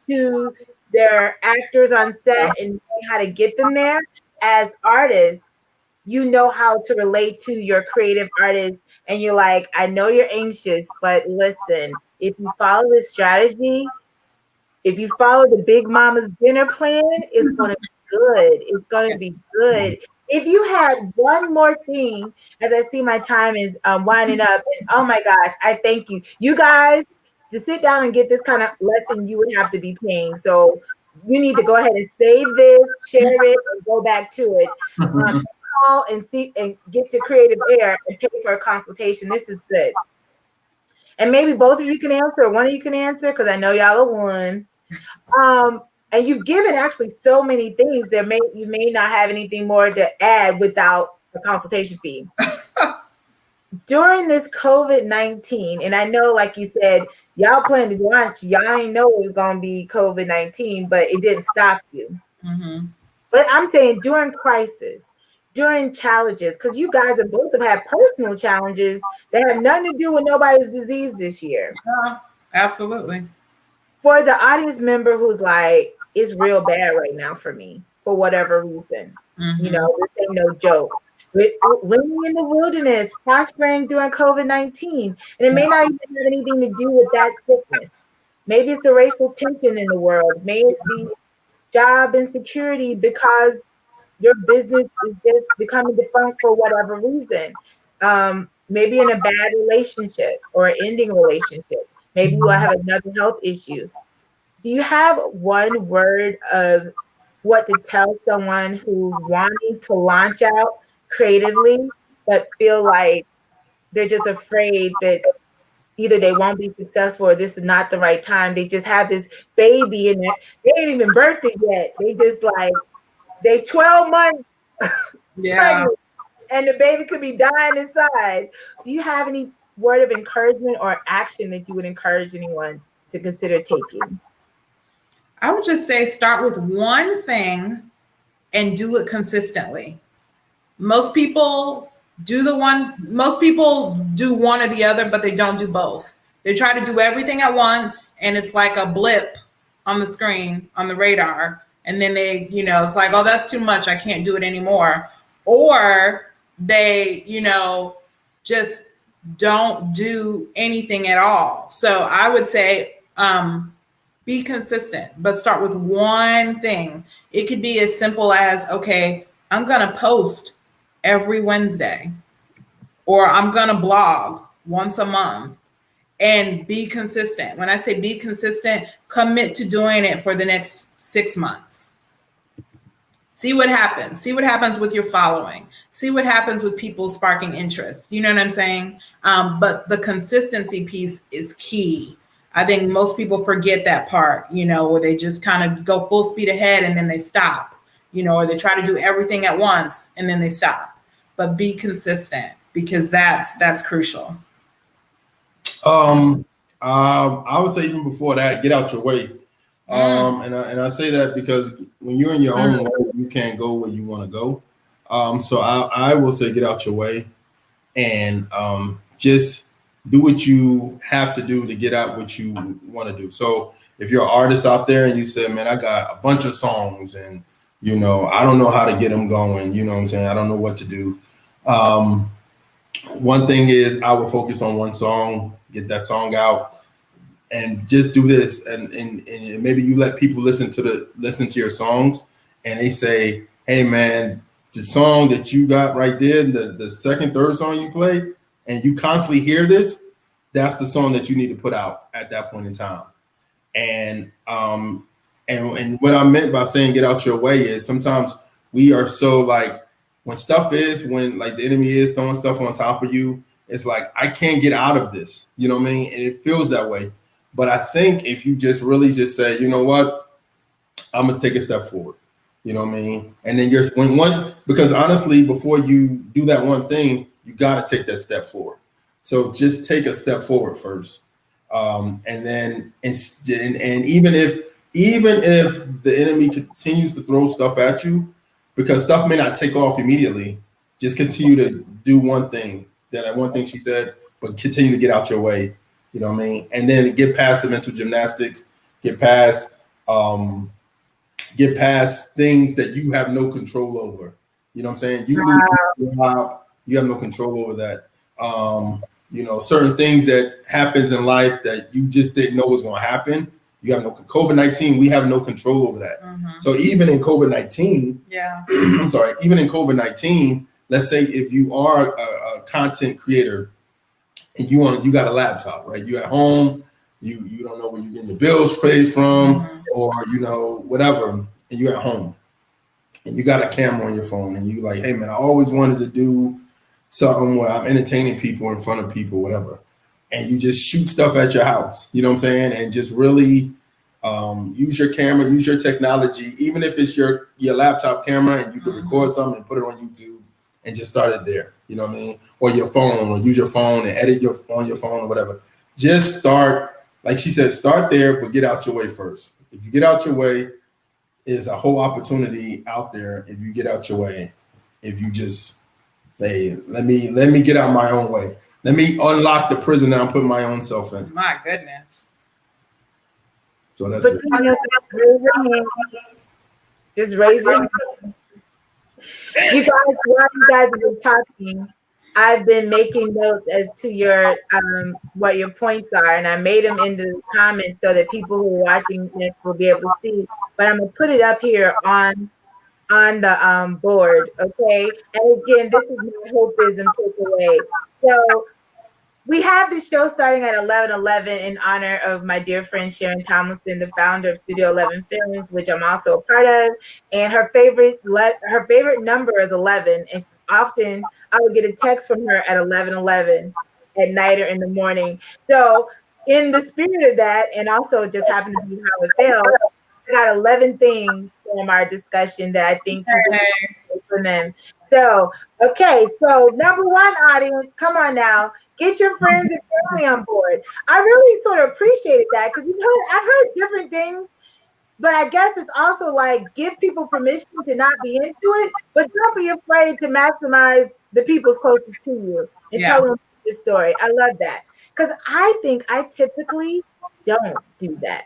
to their actors on set and how to get them there. As artists, you know how to relate to your creative artists, and you're like, I know you're anxious, but listen, if you follow this strategy, if you follow the Big Mama's dinner plan, it's going to be good. It's going to be good. If you had one more thing, as I see my time is winding up, and oh my gosh, I thank you. You guys, to sit down and get this kind of lesson, you would have to be paying. So you need to go ahead and save this, share it, and go back to it. Call and see and get to Creativaire and pay for a consultation. This is good. And maybe both of you can answer, or one of you can answer, because I know y'all are one. And you've given actually so many things that you may not have anything more to add without a consultation fee. During this COVID-19, and I know, like you said, y'all planned to launch, y'all ain't know it was going to be COVID-19, but it didn't stop you. But I'm saying during crisis, during challenges, because you guys have both had personal challenges that have nothing to do with nobody's disease this year. Absolutely. For the audience member who's like, it's real bad right now for me, for whatever reason. You know, this ain't no joke. Living in the wilderness, prospering during COVID-19, and it may not even have anything to do with that sickness. Maybe it's the racial tension in the world. Maybe it be job insecurity because your business is just becoming defunct for whatever reason. Maybe in a bad relationship or ending relationship. Maybe you have another health issue. Do you have one word of what to tell someone who's wanting to launch out creatively, but feel like they're just afraid that either they won't be successful or this is not the right time? They just have this baby and they ain't even birthed it yet. They just like, they 12 months pregnant, and the baby could be dying inside. Do you have any word of encouragement or action that you would encourage anyone to consider taking? I would just say start with one thing and do it consistently. Most people do one or the other, but they don't do both. They try to do everything at once, and it's like a blip on the screen, on the radar. And then they, it's like, oh, that's too much. I can't do it anymore. Or they, just don't do anything at all. So I would say be consistent, but start with one thing. It could be as simple as, okay, I'm going to post every Wednesday, or I'm going to blog once a month, and be consistent. When I say be consistent, commit to doing it for the next 6 months. See what happens. See what happens with your following. See what happens with people sparking interest. You know what I'm saying? But the consistency piece is key. I think most people forget that part, where they just kind of go full speed ahead and then they stop, or they try to do everything at once and then they stop. But be consistent, because that's crucial. I would say even before that, get out your way. And I say that because when you're in your own way, you can't go where you want to go. So I will say get out your way and just do what you have to do to get out what you want to do. So if you're an artist out there and you say, man, I got a bunch of songs and, I don't know how to get them going. You know what I'm saying? I don't know what to do. One thing is I will focus on one song, get that song out, and just do this. And maybe you let people listen to your songs, and they say, hey man, the song that you got right there, the second, third song you play, and you constantly hear this, that's the song that you need to put out at that point in time. And what I meant by saying get out your way is sometimes we are so like, when like the enemy is throwing stuff on top of you, it's like, I can't get out of this. You know what I mean? And it feels that way. But I think if you just really just say, you know what, I'm going to take a step forward. You know what I mean? And then because honestly, before you do that one thing, you got to take that step forward. So just take a step forward first. And then, and even if the enemy continues to throw stuff at you, because stuff may not take off immediately, just continue to do one thing. That one thing she said, but continue to get out your way. You know what I mean? And then get past the mental gymnastics, get past things that you have no control over. You know what I'm saying? You lose your job, you have no control over that. Certain things that happens in life that you just didn't know was going to happen. You have no COVID-19. We have no control over that. Mm-hmm. So even in COVID-19, I'm sorry. Even in COVID-19, let's say if you are a content creator and you got a laptop, right? You at home, you don't know where you're getting your bills paid from, mm-hmm. or whatever, and you at home, and you got a camera on your phone, and you like, hey man, I always wanted to do something where I'm entertaining people in front of people, whatever. And you just shoot stuff at your house, you know what I'm saying? And just really use your camera, use your technology, even if it's your laptop camera, and you can record something and put it on YouTube and just start it there, you know what I mean? Or your phone, or use your phone and edit on your phone or whatever. Just start, like she said, start there, but get out your way first. If you get out your way, there's a whole opportunity out there if you get out your way. If you just say, let me get out my own way. Let me unlock the prison that I'm putting my own self in. My goodness. So that's it. Just raise your hand. You guys, while you guys have been talking, I've been making notes as to your what your points are, and I made them in the comments so that people who are watching this will be able to see. But I'm gonna put it up here on the board, okay? And again, this is my hopeism takeaway. So we have the show starting at 11:11 in honor of my dear friend Sharon Tomlinson, the founder of Studio 11 Films, which I'm also a part of. And her favorite number is 11. And often I would get a text from her at 11:11 at night or in the morning. So in the spirit of that, and also just happened to be how it felt, I got 11 things from our discussion that I think people should for them. So, okay, so number one, audience, come on now, get your friends and family on board. I really sort of appreciated that because I've heard different things, but I guess it's also like give people permission to not be into it, but don't be afraid to maximize the people's closest to you and tell them your story. I love that because I think I typically don't do that.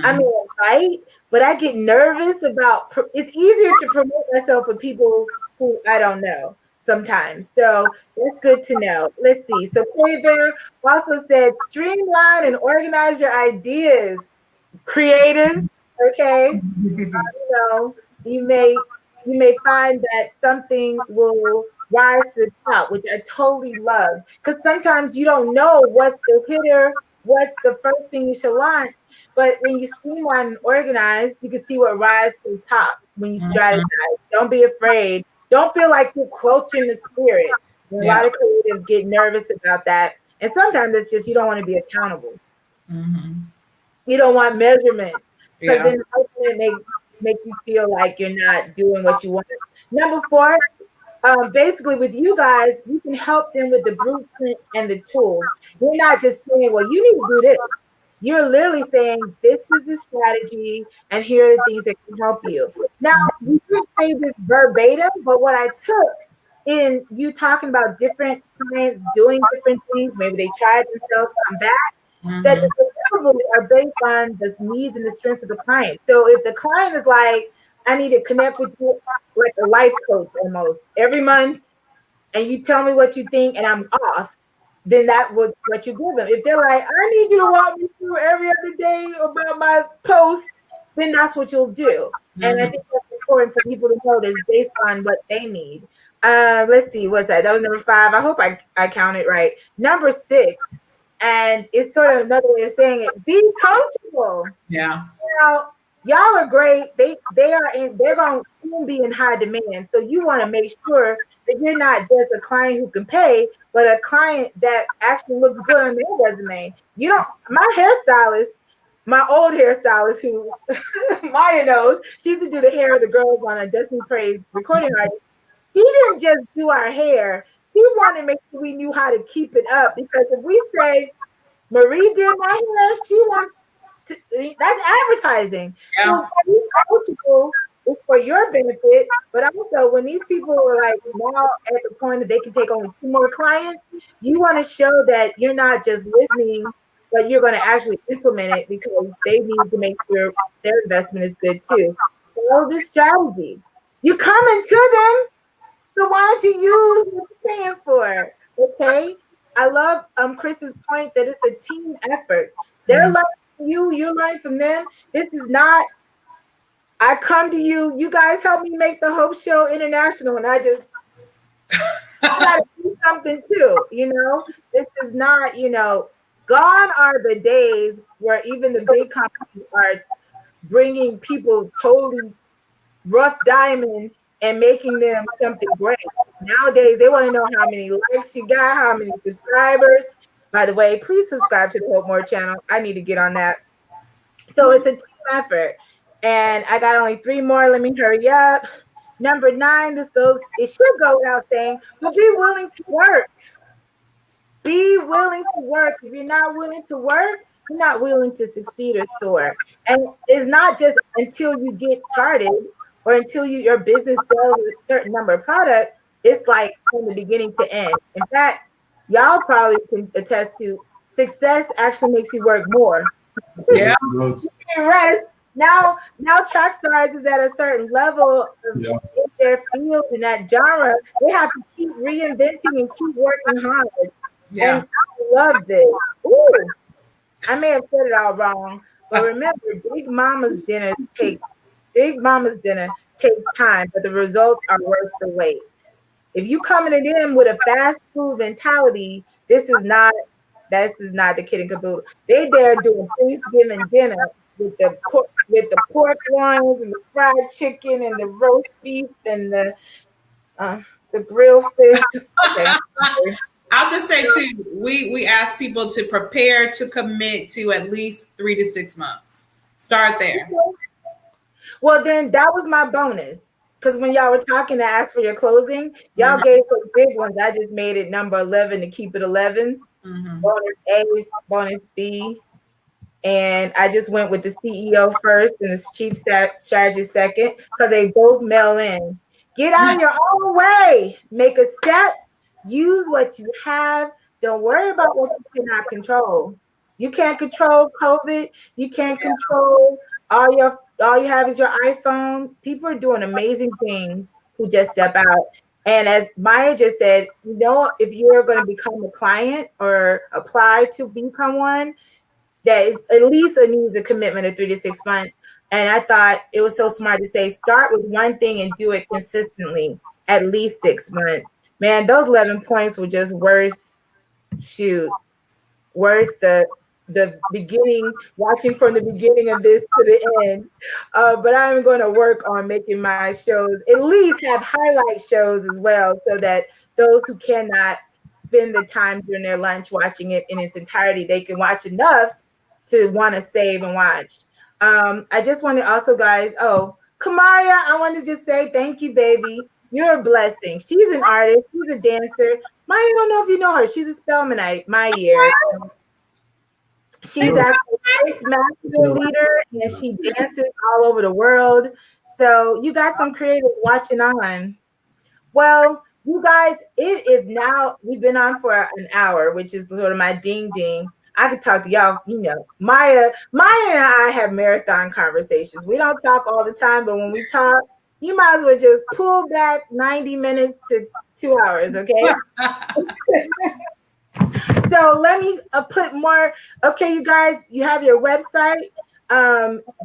I mean, right? But I get nervous about. It's easier to promote myself with people who I don't know. sometimes. So that's good to know. Let's see. So Creativaire also said streamline and organize your ideas, creatives. Okay, know, you may you may find that something will rise to the top, which I totally love. Because sometimes you don't know what's the hitter, what's the first thing you should launch. But when you streamline and organize, you can see what rises to the top when you strategize. Don't be afraid. Don't feel like you're quenching the spirit. And a Yeah. lot of creatives get nervous about that. And sometimes it's just you don't want to be accountable. Mm-hmm. You don't want measurement because Yeah. then it make you feel like you're not doing what you want. Number four, basically with you guys, you can help them with the blueprint and the tools. You're not just saying, well, you need to do this. You're literally saying, this is the strategy, and here are the things that can help you. Now, we didn't say this verbatim, but what I took in you talking about different clients doing different things, maybe they tried themselves, come back, that Mm-hmm. the deliverables are based on the needs and the strengths of the client. So if the client is like, I need to connect with you like a life coach almost every month, and you tell me what you think and I'm off, then that was what you give them. If they're like, I need you to walk me through every other day about my post, then that's what you'll do. And I Mm-hmm. think that's important for people to know this based on what they need. Let's see, what's that? That was number five. I hope I counted right. Number six, and it's sort of another way of saying it, be comfortable. Yeah. Now, y'all are great. They're going to be in high demand. So you want to make sure that you're not just a client who can pay, but a client that actually looks good on their resume. You don't my hairstylist, my old hairstylist who Maya knows, she used to do the hair of the girls on a Destiny Praise recording artist. She didn't just do our hair. She wanted to make sure we knew how to keep it up because if we say Marie did my hair, she wants that's advertising. Yeah. So being coachable is for your benefit, but also when these people are like now at the point that they can take only two more clients, you want to show that you're not just listening, but you're going to actually implement it because they need to make sure their investment is good too. Follow this strategy. You coming to them, so why don't you use what you're paying for? Okay. I love Chris's point that it's a team effort. They're Mm-hmm. learning from you, you're learning from them. This is not I come to you, you guys help me make the Hope Show International, and I gotta do something too, you know. This is not, gone are the days where even the big companies are bringing people totally rough diamond and making them something great. Nowadays, they want to know how many likes you got, how many subscribers. By the way, please subscribe to the Hope More channel. I need to get on that. So it's a team effort. And I got only three more. Let me hurry up. Number nine, it should go without saying, but be willing to work. Be willing to work. If you're not willing to work, you're not willing to succeed or soar. And it's not just until you get started or until your business sells a certain number of products. It's like from the beginning to end. In fact, y'all probably can attest to success actually makes you work more. Yeah. Rest. Now track stars is at a certain level of Yeah. in their field in that genre. They have to keep reinventing and keep working hard. And Yeah. I love this. Ooh, I may have said it all wrong, but remember, Big Mama's dinner takes time, but the results are worth the wait. If you coming in them with a fast food mentality, this is not the kid and caboodle. They there doing Thanksgiving dinner with the pork loins and the fried chicken and the roast beef and the grilled fish. Okay, I'm sorry. I'll just say too, we ask people to prepare to commit to at least 3 to 6 months. Start there. Well, then that was my bonus. Because when y'all were talking to ask for your closing, y'all Mhm. gave those big ones. I just made it number 11 to keep it 11. Mhm. Bonus A, bonus B. And I just went with the CEO first and the chief strategist second because they both mail in. Get out of your own way. Make a step. Use what you have. Don't worry about what you cannot control. You can't control COVID. You can't control all you have is your iPhone. People are doing amazing things who just step out. And as Maya just said, if you're going to become a client or apply to become one, that is at least needs a commitment of 3 to 6 months. And I thought it was so smart to say, start with one thing and do it consistently, at least 6 months. Man, those 11 points were just worth, shoot, worth the beginning, watching from the beginning of this to the end. But I'm going to work on making my shows at least have highlight shows as well, so that those who cannot spend the time during their lunch watching it in its entirety, they can watch enough to want to save and watch. I just want to also, guys, Kamaria, I want to just say thank you, baby. You're a blessing. She's an artist. She's a dancer. Maya, I don't know if you know her. She's a Spelmanite, my year. She's actually a master leader, and she dances all over the world. So you got some creative watching on. Well, you guys, it is now, we've been on for an hour, which is sort of my ding ding. I could talk to y'all, Maya and I have marathon conversations. We don't talk all the time, but when we talk, you might as well just pull back 90 minutes to 2 hours, okay? So let me put more. Okay, you guys, you have your website.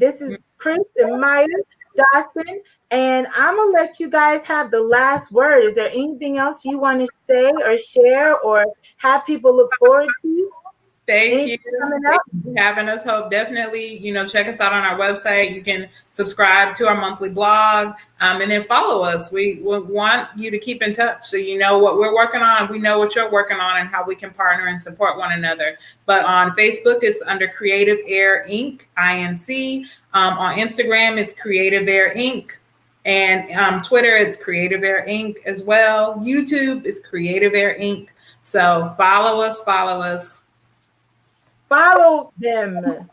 This is Chris and Maya Dawson, and I'm gonna let you guys have the last word. Is there anything else you want to say or share or have people look forward to? Thank you for having us. Hope definitely, check us out on our website. You can subscribe to our monthly blog, and then follow us. We want you to keep in touch so you know what we're working on. We know what you're working on and how we can partner and support one another. But on Facebook, it's under Creativaire Inc. INC. On Instagram, it's Creativaire Inc. And Twitter, it's Creativaire Inc. as well. YouTube is Creativaire Inc. So follow us. Follow them.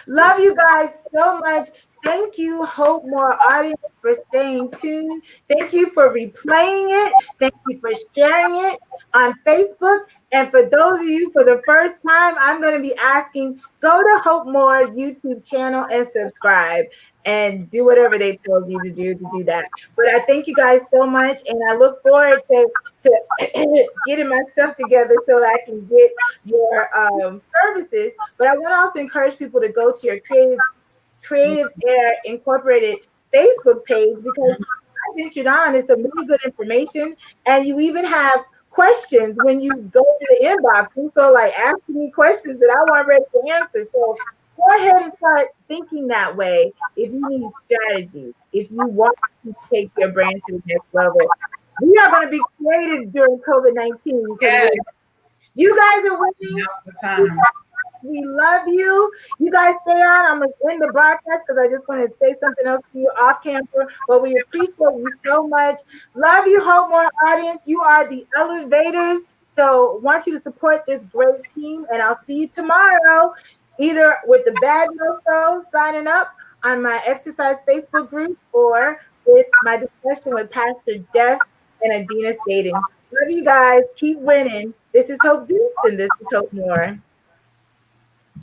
Love you guys so much. Thank you, Hope More audience, for staying tuned. Thank you for replaying it. Thank you for sharing it on Facebook. And for those of you for the first time, I'm going to be asking, go to Hope More YouTube channel and subscribe and do whatever they told you to do that. But I thank you guys so much, and I look forward to getting my stuff together so that I can get your services. But I want to also encourage people to go to your Creativaire Incorporated Facebook page, because I ventured on, it's some really good information, and you even have questions when you go to the inbox. You so like asking me questions that I want ready to answer. So go ahead and start thinking that way. If you need strategies, if you want to take your brand to the next level, we are going to be creative during COVID-19 because you guys are winning. We love you. You guys stay on. I'm going to end the broadcast because I just want to say something else to you off camera. But we appreciate you so much. Love you, Hope More audience. You are the elevators. So want you to support this great team. And I'll see you tomorrow, either with the Bad No Show signing up on my exercise Facebook group or with my discussion with Pastor Jeff and Adina Stating. Love you guys. Keep winning. This is Hope Dukes, and this is Hope More.